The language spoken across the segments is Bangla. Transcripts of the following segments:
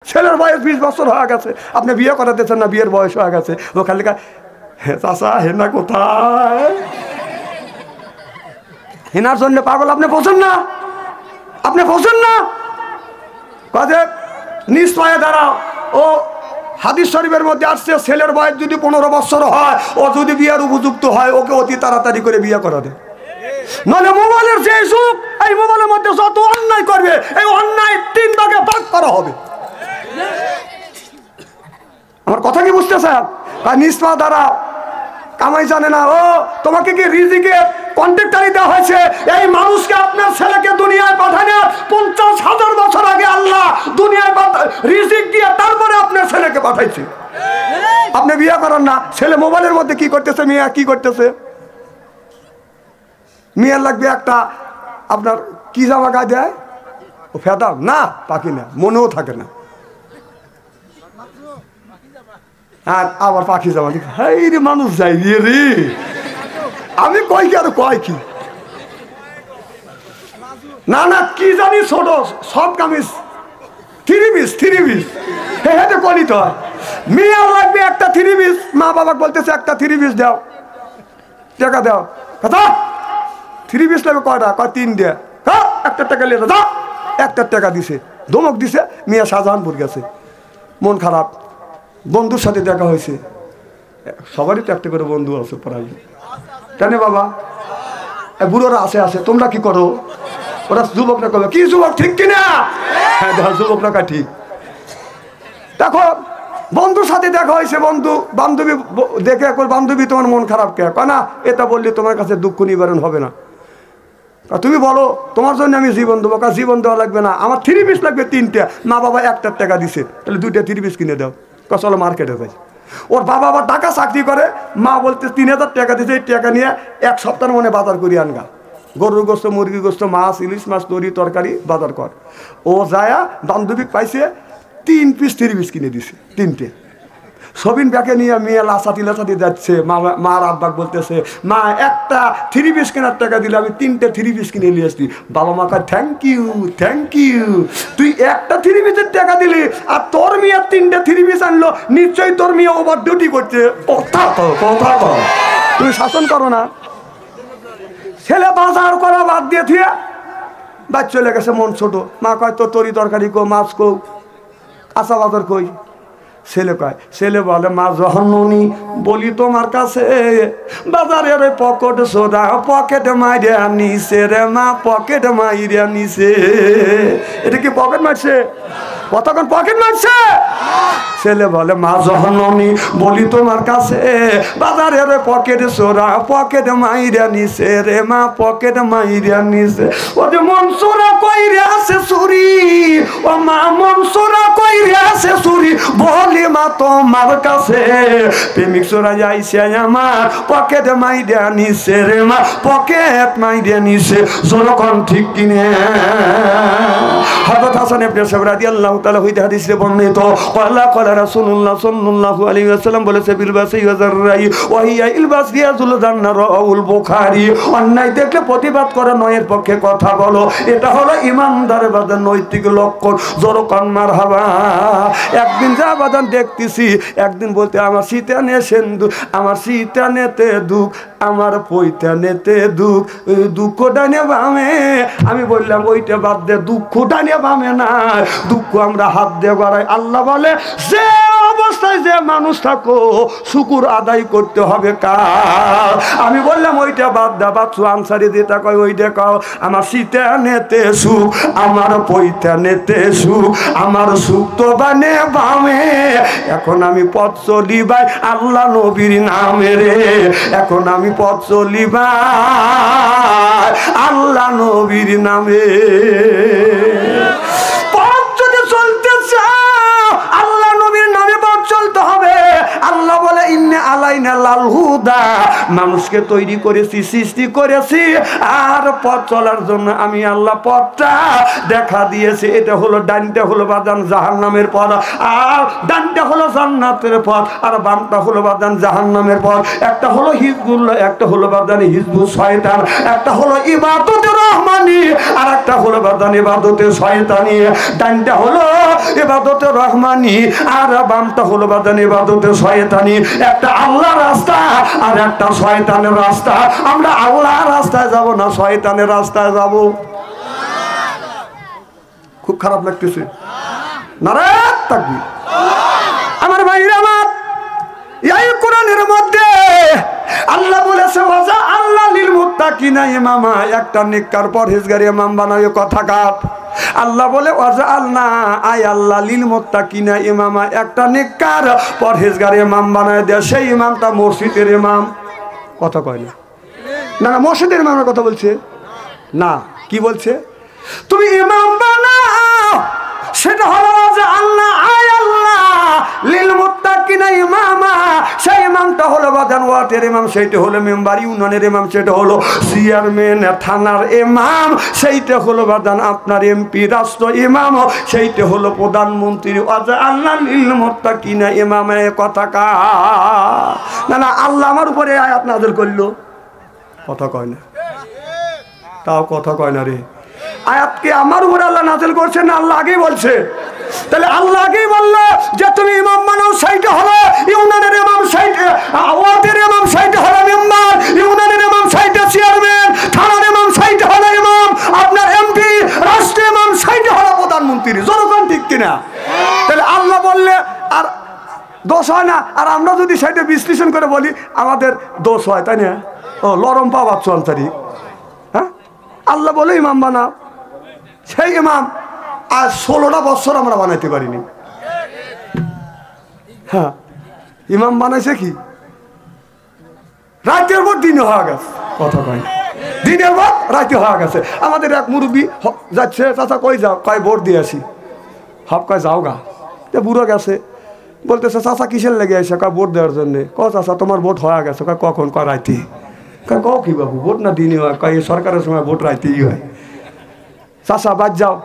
ছেলের বয়স 20 বছর হয়ে গেছে, আপনি বিয়ে করাতেছেন না, বিয়ের বয়স হয়ে গেছে। ও খালি চাষা হেনা কোথায়, হেনার জন্য পাগল। আপনি বোঝেন না, আপনি বোঝেন না। কাজে নিজ পায়ে দাঁড়াও। ও হাদিস শরীফের মধ্যে আসছে, ছেলের বয়স যদি 15 বছর হয়, ও যদি বিয়ের উপযুক্ত হয়, ওকে অতি তাড়াতাড়ি করে বিয়ে করা দেয়। নইলে মোবাইলের যে যুগ, এই মোবাইলের মধ্যে যত অন্যায় করবে, এই অন্যায় 3 ভাগে ভাগ করা হবে। আমার কথা কি বুঝতেছেন? নিজ পা দাঁড়াও, কামাই জানে না। ও তোমাকে কি রিজিকে কন্ট্রাক্টারি দেওয়া হয়েছে? এই মানুষকে, আপনার ছেলেকে দুনিয়ায় পাঠানোর 50,000 বছর আগে আল্লাহ দুনিয়ায় রিজিক দিয়ে তারপরে আপনার ছেলেকে পাঠাইছে। আপনি বিয়ে করেন না, ছেলে মোবাইলের মধ্যে কি করতেছে, মেয়ে কি করতেছে। মেয়ের লাগবে একটা আপনার কি জামা গায়ে দেয়, ও ফেদাও না, পাখি না, মনেও থাকে না। আর আবার পাখি জামা দিকে, হাই রে মানুষ যাই রে, আমি কই কি আর কয় কি না না কি জানি, ছোট সব কামিজ 3 পিস হেঁটে কলিতে হয়। মেয়ের লাগবে একটা 3 পিস, মা বাবা বলতেছে একটা 3 পিস দাও, টাকা দাও। কথা 3 পিস লাগবে কয়টা? কয় 3 দিয়ে। একটা টাকা নিয়ে দাও, একটা টাকা দিছে, ধমক দিছে। মেয়ে শাহজাহানপুর গেছে, মন খারাপ, বন্ধুর সাথে দেখা হয়েছে। সবারই তো একটা করে বন্ধু আছে প্রায়, কেন বাবা? বুড়োরা আছে, তোমরা কি করো? ওরা যুবকরা করবে কি, যুবক ঠিক কিনা? হ্যাঁ যুবকরা কা ঠিক। দেখো বন্ধুর সাথে দেখা হয়েছে, বান্ধবী দেখে বান্ধবী তোমার মন খারাপ কে? না এটা বললে তোমার কাছে দুঃখ নিবারণ হবে না। তুমি বলো তোমার জন্য আমি জীবন দেবো। জীবন দেওয়া লাগবে না, আমার 3 পিস লাগবে 3টে। মা বাবা 1টা টাকা দিছে, তাহলে 2টা 3 পিস কিনে দাও। চলো মার্কেটে যাই। ওর বাবা আবার টাকা চাকরি করে, মা বলতে 3000 টাকা দিছে, এই টাকা নিয়ে 1 সপ্তাহের মনে বাজার করি আনগা, গরুর গোস্ত, মুরগি গোস্ত, মাছ, ইলিশ মাছ, তরি তরকারি বাজার কর। ও যায় বান্ধবী পাইছে 3 পিস 3 পিস কিনে দিছে, 3টে। সবিন ব্যাগে নিয়ে মেয়ে লাসাতি যাচ্ছে। মার আব্বাক বলতেছে, মা একটা 3 পিস কেনার টাকা দিলে, আমি 3টে 3 পিস কিনে নিয়ে আসছি। বাবা মা কয় থ্যাংক ইউ, তুই একটা 3 পিসের টাকা দিলি, আর তোর মেয়ে 3টে 3 পিস আনলো, নিশ্চয়ই তোর মেয়ে ওভার ডিউটি করছে। কথা কও, তুমি শাসন করো না। ছেলে বাজার করা বাদ দিয়ে থিয়া বাদ চলে গেছে, মন ছোট। মা কয় তো তরি তরকারি কো, মাছ কো, কাঁচা বাজার কই। ছেলে বলে, মা জহননি বলি তোমার কাছে, বাজারের পকেট সোদা পকেট মাইরা নিছে রে মা, পকেট মাইরা নিছে। এটা কি পকেট মারছে? কতক্ষণ পকেট মারছে? ছেলে বলে, মা জহননি বলি তোমার কাছে, বাজারের পকেট সোদা পকেট মাইরা নিছে রে মা, পকেট মাইরা নিছে। ও যে মনসুরা কইরা আছে চুরি, ও মা মনসুরা কইরা আছে চুরি, বলি মা তোমার কাছে, প্রেমিক চোরা যাইছে আমার, পকেট মাইরা নিছে রে মা, পকেট মাইরা নিছে। যখন ঠিক কিনে হযরত হাসান ইবনে সাবরা রাদিয়াল্লাহু তাআলা হইতে হাদিসে বর্ণিত, ক্বালা রাসূলুল্লাহ সাল্লাল্লাহু আলাইহি ওয়াসাল্লাম বলেছে, বিল বাসি ওয়াজাররাই ওয়া হিয়া ইলবাস রিয়াজুল জান্নাহ, রাউল বুখারী। অন্যায় দেখলে প্রতিবাদ করে, নয়ের পক্ষে কথা বলো, এটা হলো ইমানদারের বাজার নৈতিক লক্ষণ। যখন মারহাবা। একদিন যা বাজান দেখতেছি, একদিন বলতে আমার শীতানে সেন্দু, আমার শীতানেতে দুঃখ, আমার পৈতানেতে দুঃখ, দুঃখটা নে বামে। আমি বললাম ওইটা বাদ দে, দুঃখটা নে বামে না, দুঃখ আমরা হাত দিয়ে গড়াই। আল্লাহ বলে, যে অবস্থায় যে মানুষ থাকো শুকুর আদায় করতে হবে কার। আমি বললাম ওইটা বাদ দা, বাচ্চু আনসারি যেটা কয় ওইটা কও। আমার শীতানেতে সুখ, আমার পৈতানেতে সুখ, আমার সুখ তো বানে বামে। এখন আমি পথ চলি ভাই আল্লাহ নবীর নামে রে, এখন আমি পথ চলি ভাই আল্লাহ নবীর নামে। পথ যদি চলতে চাও আল্লাহ নবীর নামে পথ চলতে হবে। আল্লাহ বলে, ইন্না আলাইনা লাল হুদা, মানুষকে তৈরি করেছি, সৃষ্টি করেছি, আর পথ চলার জন্য আমি আল্লাহ পথটা দেখা দিয়েছি। এটা হলো ডানটা হলো বাদান জাহান্নামের পথ, আর ডানটা হলো জান্নাতের পথ, আর বামটা হলো বাদান জাহান্নামের পথ। একটা হলো হিজবুল্লাহ, একটা হলো বাদান হিজবুল শয়তান, একটা হলো ইবাদতে রহমানি, আর একটা হলো বাদান ইবাদতে শয়তানি। ডানটা হলো ইবাদতে রহমানি, আর বামটা হলো বাদান ইবাদতে শয়তানি। একটা আল্লাহর রাস্তা আর একটা শয়তানের রাস্তা। আমরা আল্লাহর রাস্তায় যাব না শয়তানের রাস্তায় যাব। খুব খারাপ লাগতেছে। নারে তাকবীর। আমার ভাইরা আমার, এই কোরআনের মধ্যে আল্লাহ বলেছে ওয়াজা আল্লাহ লিল মুত্তাকিনা ইমামা, একটা নেককার পরহেজগার ইমাম বানায়। কথা কাট। আল্লাহ বলে ওয়াজা আল্লাহ আয় আল্লাহ লিল মুত্তাকিনা ইমামা, একটা নেককার পরহেজগার ইমাম বানায় দেয়। সেই ইমামটা মসজিদের ইমাম। কথা কয় না, না না মসজিদের ইমামের কথা বলছে না। কি বলছে? তুমি ইমাম বানাও, সেটা হলো যে আল্লাহ আয় আল্লাহ লিল মুত্তাকিনা ইমামা। সেই ইমামটা হলো বাদান ওয়াটের ইমাম, সেইটা হলো মেম্বার ইউনিয়নের ইমাম, সেটা হলো চেয়ারম্যান থানার ইমাম, সেইটা হলো বাদান আপনার এমপি রাষ্ট্র ইমাম, সেইটা হলো প্রধানমন্ত্রী। ওয়াজা আল্লাহ লিল মুত্তাকিনা ইমামা। কথা কা না না, আল্লাহ আমার উপরে আয়াত নাযিল করলো। কথা কয় না, তাও কথা কয় না রে। আয়াতকে আমার উপরে আল্লাহ নাযিল করছে না আল্লাহ আগেই বলছে? তাহলে আল্লাহ আগেই বললো যে তুমি ইমাম বানাও, সেইটা হলো ইউনিয়নের ইমাম, সেইটা ওয়ার্ডের ইমাম, সেইটা হলো মেম্বার ইউনিয়নের ইমাম, সেইটা চেয়ারম্যান থানার ইমাম, সেইটা হলো ইমাম আপনার এমপি রাষ্ট্র ইমাম, সেইটা হলো প্রধানমন্ত্রী। জনগণ ঠিক কিনা? তাহলে আল্লাহ বললে আর দোষ হয় না, আর আমরা যদি সেইটা বিশ্লেষণ করে বলি আমাদের দোষ হয়, তাই না? ও লরম পাওয়া চন্তারি। হ্যাঁ, আল্লাহ বলে ইমাম বানাও, সেই ইমাম আজ 16টা বছর আমরা বানাইতে পারিনি। হ্যাঁ, ইমাম বানাইছে কি রাতের পর দিনে হয়ে গেছে। কথা কয়, দিনের পর রাতে হয়ে গেছে। আমাদের এক মুরব্বী যাচ্ছে, চাচা কই যাও? কয় ভোট দিয়ে আসি। হব কয় যাও গা। বুড়ো গেছে, বলতেছে চাচা কিসের লেগে আসে? কয় ভোট দেওয়ার জন্যে। ক চাচা তোমার ভোট হয়ে গেছে? কয় কখন? কয় রাইতে। কয় কও কি বাবু, ভোট না দিনই হয়? কয় সরকারের সময় ভোট রাইতেই হয়। চাচা বাদ যাও।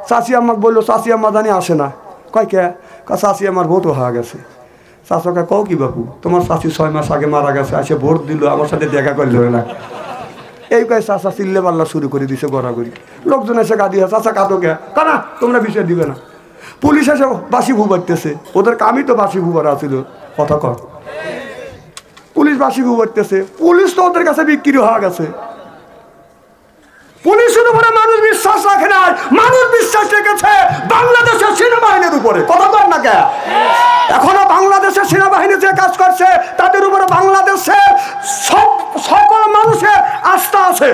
চাচি আমাকে বললো, চাচি আম্মা জানি আসে না। কয় কে? কয় চাচি আমার ভোটও হয়ে গেছে। চাচাকে কও কি বাবু, তোমার চাচি 6 মাস আগে মারা গেছে, আসে ভোট দিল, আমার সাথে দেখা করল না। এই কয় চাচা চিল্লে পাল্লা শুরু করে দিছে গড়াগড়ি। লোকজন এসে গাদি হয়, চাচা কাঁদো কে? কানা তোমরা বিষয় দিবে না। পুলিশ এসে বাসি ভুবারতেছে, ওদের কামই তো বাসি ভুবার আছিল। কথা কর, পুলিশ বাসি ভুবারতেছে, পুলিশ তো ওদের কাছে বিক্রি হয়ে গেছে। পুলিশের উপরে মানুষ বিশ্বাস রাখে না, মানুষ বিশ্বাস রেখেছে বাংলাদেশের সেনাবাহিনীর উপরে। কথা কর না কে? এখনো বাংলাদেশের সেনাবাহিনী যে কাজ করছে তাদের উপরে বাংলাদেশের সকল মানুষের আস্থা আছে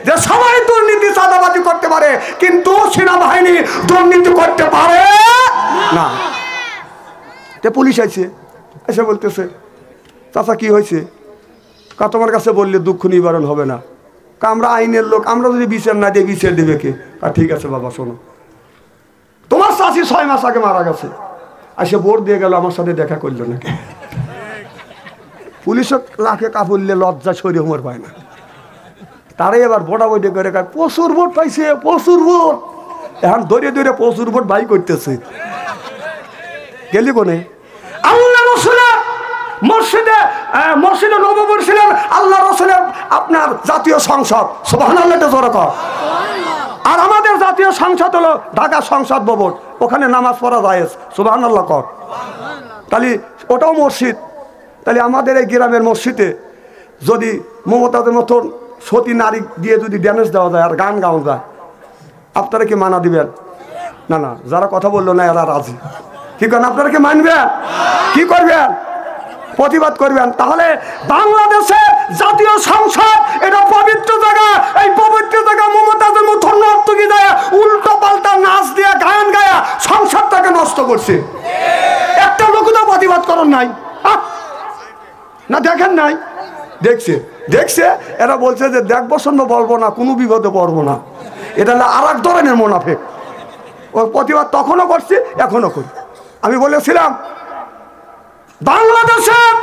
যে সবাই দুর্নীতি চাঁদাবাজি করতে পারে, কিন্তু সেনাবাহিনী দুর্নীতি করতে পারে না। পুলিশ আইছে, এসে বলতেছে চাচা কি হয়েছে? তোমার কাছে বললে দুঃখ নিবারণ হবে না। আমরা আইনের লোক, আমরা যদি বিচার না দিই বিচার দেবে কে? ঠিক আছে বাবা শোনো, তোমার চাচি 6 মাস আগে মারা গেছে, আর সে ভোট দিয়ে গেল, আমার সাথে দেখা করলো নাকি? পুলিশও লাখে কাপড়লে লজ্জা শরীর হোমর পায় না। তারাই এবার ভোটা বইটে করে প্রচুর ভোট পাইছে, প্রচুর ভোট। এখন ধরে ধরে প্রচুর ভোট ভাই করতেছে। গেলি কোনে? আল্লাহ রসুলের মসজিদে নববী ছিলেন আল্লাহ রসুলের আপনার জাতীয় সংসদ। সুবহানাল্লাহ জোরে কর। আর আমাদের জাতীয় সংসদ হলো ঢাকা সংসদ ভবন, ওখানে নামাজ পড়া যায়। সুবহানাল্লাহ কর। তাহলে ওটাও মসজিদ। তাহলে আমাদের এই গ্রামের মসজিদে যদি মমতাদের মতন সতী নারী দিয়ে যদি ড্যান্স দেওয়া যায় আর গান গাওয়া যায়, আপনারা কি মানা দিবেন? না না, যারা কথা বললো না এরা রাজি। কি করেন? আপনারা কি মানবেন? কি করবেন? প্রতিবাদ করবেন। তাহলে বাংলাদেশের জাতীয় সংসদ এটা পবিত্র জায়গা। এই পবিত্র জায়গা মমতাজের মতন নর্তকী দেয় উল্টো পাল্টা নাচ দিয়ে গান গায়া সংসদটাকে নষ্ট করছে। একটা লোক তো প্রতিবাদ করেন নাই না, দেখেন নাই? দেখছে দেখছে এরা বলছে যে দেখবো শুনবো, বলবো না, কোনো বিপদে পড়বো না। এটা হলো আর এক ধরনের মুনাফিক। ওর প্রতিবাদ তখনও করছি, এখনো করি। আমি বলেছিলাম বাংলাদেশের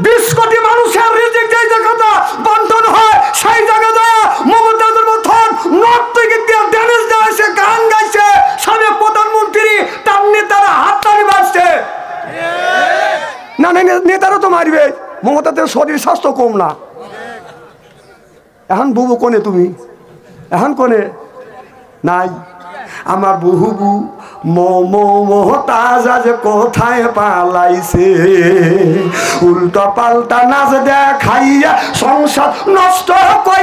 20 কোটি মানুষের রিজিক যেই জায়গাটা বন্টন হয় সেই জায়গায় মমতাজের মতন নর্তকী দিয়ে ড্যান্স দেওয়াছে, গান গাইছে, সাবেক প্রধানমন্ত্রী তার নেতারা হাততালি বাজছে। না নেতারা তো মারবে, মমতাদের শরীর স্বাস্থ্য কম না। এখন বুবু কোনে তুমি, এখন কোনে নাই আমার বুবু মমতাজ আজ কোথায় পালাইছে, উল্টা পাল্টা নাচ দেখাইয়া সংসার নষ্ট করে